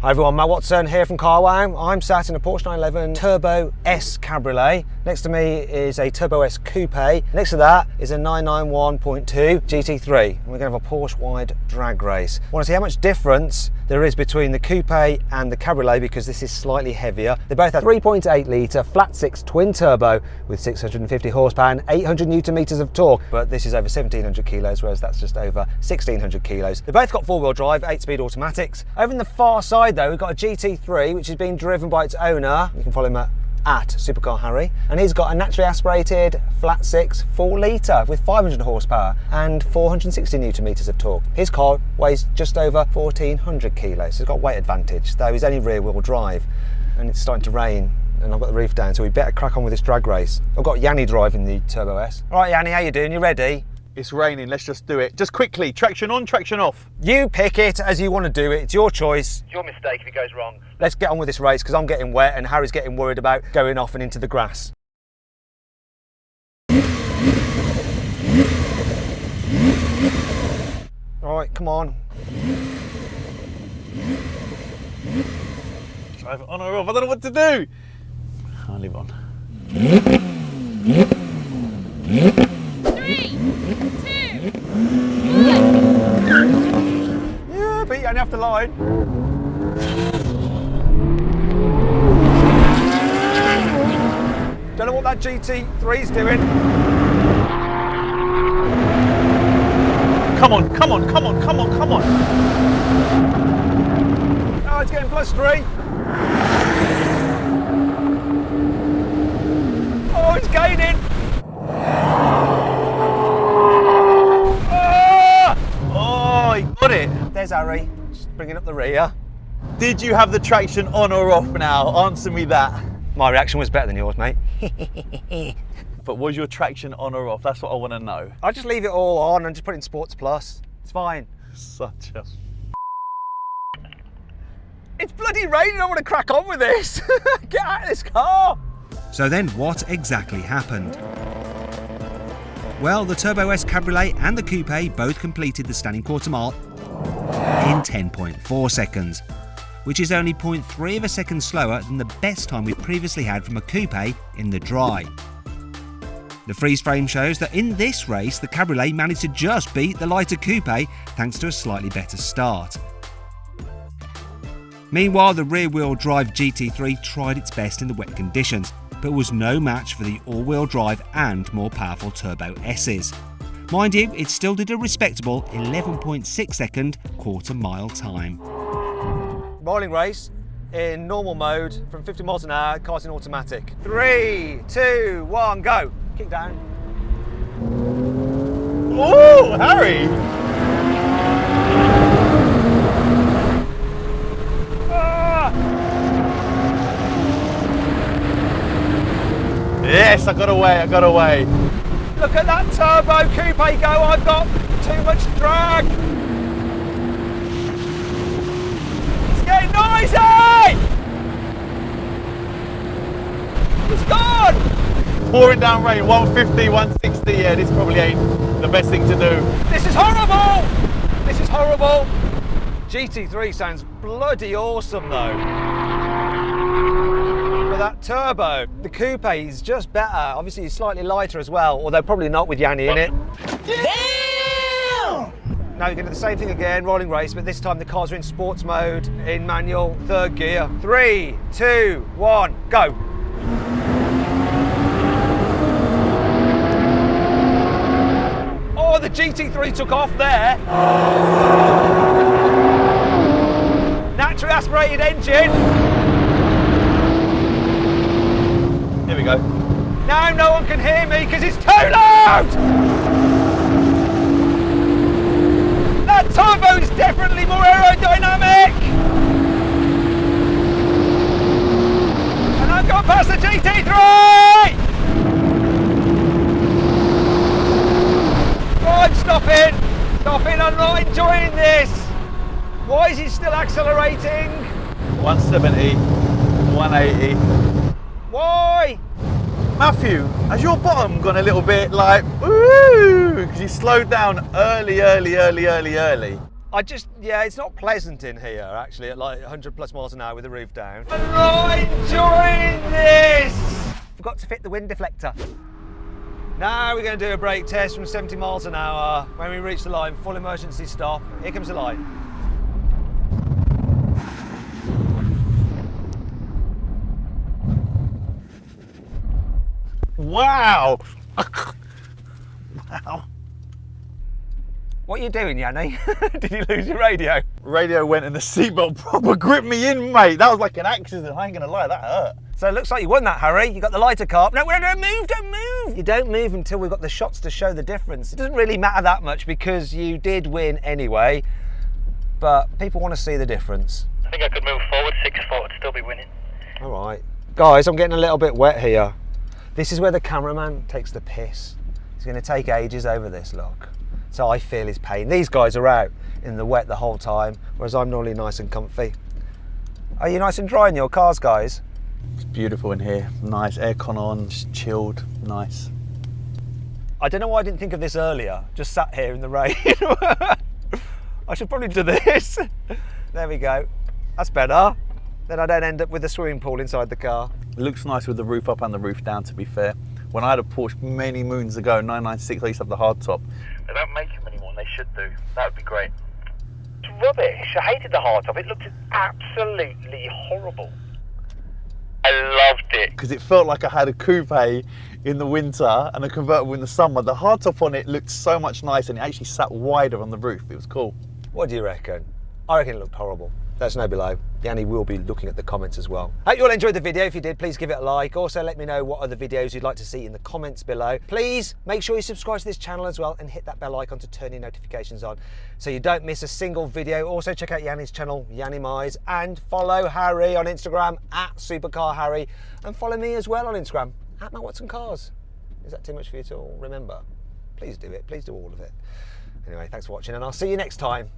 Hi everyone, Matt Watson here from CarWow. I'm sat in a Porsche 911 Turbo S Cabriolet. Next to me is a Turbo S Coupe. Next to that is a 991.2 GT3. And we're going to have a Porsche wide drag race. I want to see how much difference there is between the Coupe and the Cabriolet because this is slightly heavier. They both have 3.8 litre flat six twin turbo with 650 horsepower and 800 Newton meters of torque. But this is over 1700 kilos, whereas that's just over 1600 kilos. They both got four-wheel drive, 8-speed automatics. Over in the far side though, we've got a GT3, which is being driven by its owner. You can follow him at Supercar Harry. And he's got a naturally aspirated flat six 4 litre with 500 horsepower and 460 Newton meters of torque. His car weighs just over 1400 kilos, so he's got weight advantage, though he's only rear wheel drive. And it's starting to rain and I've got the roof down, so we better crack on with this drag race. I've got Yanni driving the Turbo S. All right, Yanni, how you doing? You ready? It's raining, let's just do it. Just quickly, traction on, traction off. You pick it as you want to do it. It's your choice. It's your mistake if it goes wrong. Let's get on with this race because I'm getting wet and Harry's getting worried about going off and into the grass. All right, come on. Drive it on or off, I don't know what to do. I'll leave on. 3, 2, 1. Yeah, but you only have to line. Don't know what that GT3's doing. Come on, come on, come on, come on, come on. Oh, it's getting +3. Oh, it's gaining. Oh, he got it. There's Harry, just bringing up the rear. Did you have the traction on or off now? Answer me that. My reaction was better than yours, mate. But was your traction on or off? That's what I want to know. I just leave it all on and just put it in Sports Plus. It's fine. Such a... It's bloody raining, I want to crack on with this. Get out of this car. So then what exactly happened? Well, the Turbo S Cabriolet and the Coupe both completed the standing quarter mile in 10.4 seconds, which is only 0.3 of a second slower than the best time we previously had from a Coupe in the dry. The freeze frame shows that in this race the Cabriolet managed to just beat the lighter Coupe thanks to a slightly better start. Meanwhile, the rear-wheel drive GT3 tried its best in the wet conditions, but was no match for the all-wheel drive and more powerful Turbo S's. Mind you, it still did a respectable 11.6 second quarter mile time. Rolling race in normal mode from 50 miles an hour, car's in automatic. 3, 2, 1, go. Kick down. Oh, Harry! Yes, I got away, I got away. Look at that Turbo Coupe go, I've got too much drag. It's getting noisy! It's gone! Pouring down rain, 150, 160, yeah, this probably ain't the best thing to do. This is horrible! This is horrible. GT3 sounds bloody awesome though. But that Turbo, the Coupe is just better. Obviously it's slightly lighter as well, although probably not with Yanni in it. Damn! Now you're going to do the same thing again, rolling race, but this time the cars are in sports mode, in manual, third gear. 3, 2, 1, go. Oh, the GT3 took off there. Naturally aspirated engine. Here we go. Now no one can hear me because it's too loud! That turbo is definitely more aerodynamic! And I've gone past the GT3! Oh, I'm stopping! Stopping, I'm not enjoying this! Why is it still accelerating? 170, 180. Why? Matthew, has your bottom gone a little bit like, ooh, because you slowed down early? Yeah, it's not pleasant in here actually at like 100 plus miles an hour with the roof down. I'm not enjoying this! Forgot to fit the wind deflector. Now we're going to do a brake test from 70 miles an hour. When we reach the line, full emergency stop. Here comes the light. Wow! Wow. What are you doing, Yanni? Did you lose your radio? Radio went and the seatbelt proper gripped me in, mate. That was like an accident, I ain't gonna lie, that hurt. So it looks like you won that, Harry. You got the lighter car. No, don't move, don't move. You don't move until we've got the shots to show the difference. It doesn't really matter that much because you did win anyway, but people want to see the difference. I think I could move forward 6 foot and still be winning. All right. Guys, I'm getting a little bit wet here. This is where the cameraman takes the piss. It's going to take ages over this, look. So I feel his pain. These guys are out in the wet the whole time, whereas I'm normally nice and comfy. Are you nice and dry in your cars, guys? It's beautiful in here. Nice aircon on, just chilled, nice. I don't know why I didn't think of this earlier. Just sat here in the rain. I should probably do this. There we go. That's better. Then I don't end up with a swimming pool inside the car. It looks nice with the roof up and the roof down, to be fair. When I had a Porsche many moons ago, 996, I used to have the hard top. They don't make them anymore and they should do. That would be great. It's rubbish. I hated the hard top. It looked absolutely horrible. I loved it. Because it felt like I had a coupe in the winter and a convertible in the summer. The hardtop on it looked so much nicer and it actually sat wider on the roof. It was cool. What do you reckon? I reckon it looked horrible. Let us know below. Yanni will be looking at the comments as well. Hope you all enjoyed the video. If you did, please give it a like. Also, let me know what other videos you'd like to see in the comments below. Please make sure you subscribe to this channel as well and hit that bell icon to turn your notifications on so you don't miss a single video. Also, check out Yanni's channel, Yanni Mize, and follow Harry on Instagram at SupercarHarry, and follow me as well on Instagram at Matt Watson Cars. Is that too much for you to all remember? Please do it. Please do all of it. Anyway, thanks for watching, and I'll see you next time.